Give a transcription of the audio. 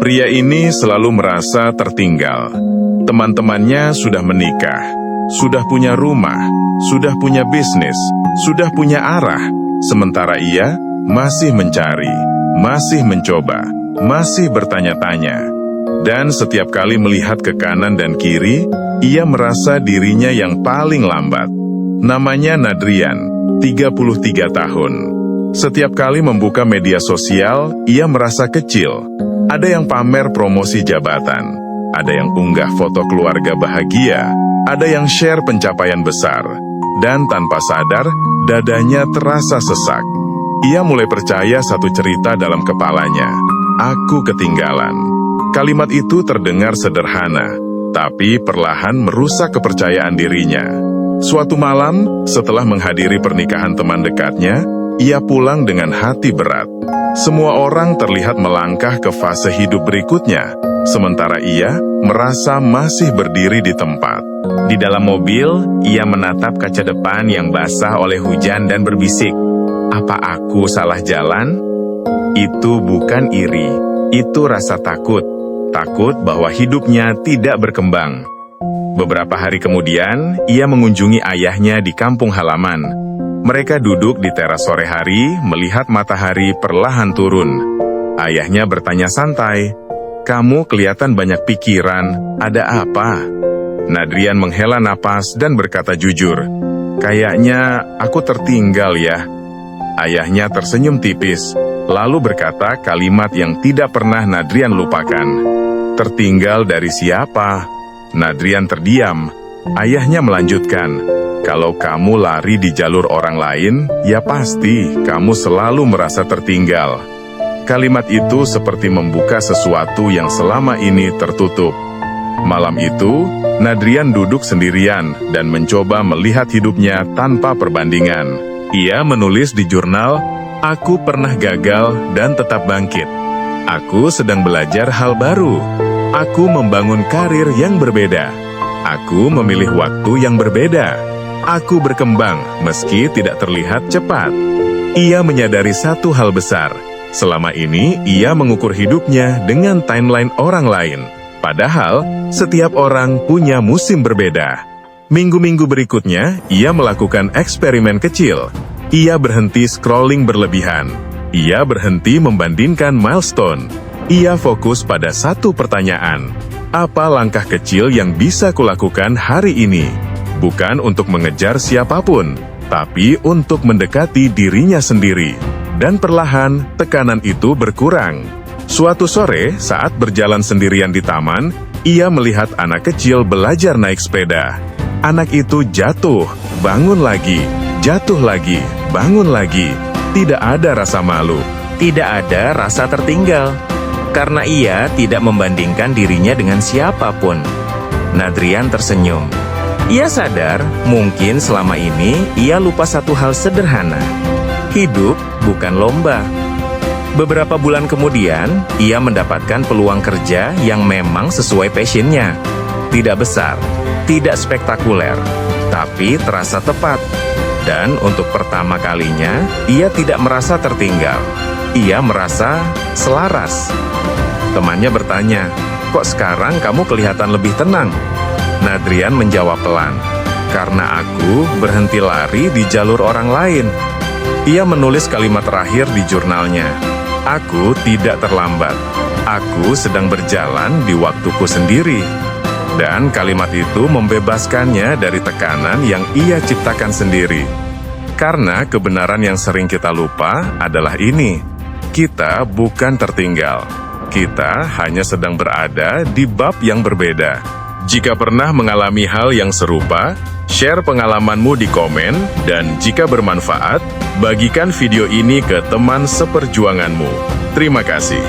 Pria ini selalu merasa tertinggal. Teman-temannya sudah menikah, sudah punya rumah, sudah punya bisnis, sudah punya arah, sementara ia masih mencari, masih mencoba, masih bertanya-tanya. Dan setiap kali melihat ke kanan dan kiri, ia merasa dirinya yang paling lambat. Namanya Nadrian, 33 tahun. Setiap kali membuka media sosial, ia merasa kecil. Ada yang pamer promosi jabatan, ada yang unggah foto keluarga bahagia, ada yang share pencapaian besar, dan tanpa sadar, dadanya terasa sesak. Ia mulai percaya satu cerita dalam kepalanya, "Aku ketinggalan." Kalimat itu terdengar sederhana, tapi perlahan merusak kepercayaan dirinya. Suatu malam, setelah menghadiri pernikahan teman dekatnya, ia pulang dengan hati berat. Semua orang terlihat melangkah ke fase hidup berikutnya, sementara ia merasa masih berdiri di tempat. Di dalam mobil, ia menatap kaca depan yang basah oleh hujan dan berbisik, "Apa aku salah jalan?" Itu bukan iri, itu rasa takut. Takut bahwa hidupnya tidak berkembang. Beberapa hari kemudian, ia mengunjungi ayahnya di kampung halaman. Mereka duduk di teras sore hari, melihat matahari perlahan turun. Ayahnya bertanya santai, "Kamu kelihatan banyak pikiran, ada apa?" Nadrian menghela napas dan berkata jujur, "Kayaknya aku tertinggal ya." Ayahnya tersenyum tipis, lalu berkata kalimat yang tidak pernah Nadrian lupakan. "Tertinggal dari siapa?" Nadrian terdiam. Ayahnya melanjutkan, "Kalau kamu lari di jalur orang lain, ya pasti kamu selalu merasa tertinggal." Kalimat itu seperti membuka sesuatu yang selama ini tertutup. Malam itu, Nadrian duduk sendirian dan mencoba melihat hidupnya tanpa perbandingan. Ia menulis di jurnal, "Aku pernah gagal dan tetap bangkit. Aku sedang belajar hal baru. Aku membangun karir yang berbeda. Aku memilih waktu yang berbeda. Aku berkembang meski tidak terlihat cepat." Ia menyadari satu hal besar. Selama ini, ia mengukur hidupnya dengan timeline orang lain. Padahal, setiap orang punya musim berbeda. Minggu-minggu berikutnya, ia melakukan eksperimen kecil. Ia berhenti scrolling berlebihan. Ia berhenti membandingkan milestone. Ia fokus pada satu pertanyaan. Apa langkah kecil yang bisa kulakukan hari ini? Bukan untuk mengejar siapapun, tapi untuk mendekati dirinya sendiri. Dan perlahan, tekanan itu berkurang. Suatu sore, saat berjalan sendirian di taman, ia melihat anak kecil belajar naik sepeda. Anak itu jatuh, bangun lagi, jatuh lagi, bangun lagi. Tidak ada rasa malu. Tidak ada rasa tertinggal, karena ia tidak membandingkan dirinya dengan siapapun. Nadrian tersenyum. Ia sadar mungkin selama ini ia lupa satu hal sederhana. Hidup bukan lomba. Beberapa bulan kemudian, ia mendapatkan peluang kerja yang memang sesuai passionnya. Tidak besar, tidak spektakuler, tapi terasa tepat. Dan untuk pertama kalinya, ia tidak merasa tertinggal. Ia merasa selaras. Temannya bertanya, "Kok sekarang kamu kelihatan lebih tenang?" Nadrian menjawab pelan, "Karena aku berhenti lari di jalur orang lain." Ia menulis kalimat terakhir di jurnalnya, "Aku tidak terlambat. Aku sedang berjalan di waktuku sendiri." Dan kalimat itu membebaskannya dari tekanan yang ia ciptakan sendiri. Karena kebenaran yang sering kita lupa adalah ini, kita bukan tertinggal. Kita hanya sedang berada di bab yang berbeda. Jika pernah mengalami hal yang serupa, share pengalamanmu di komen, dan jika bermanfaat, bagikan video ini ke teman seperjuanganmu. Terima kasih.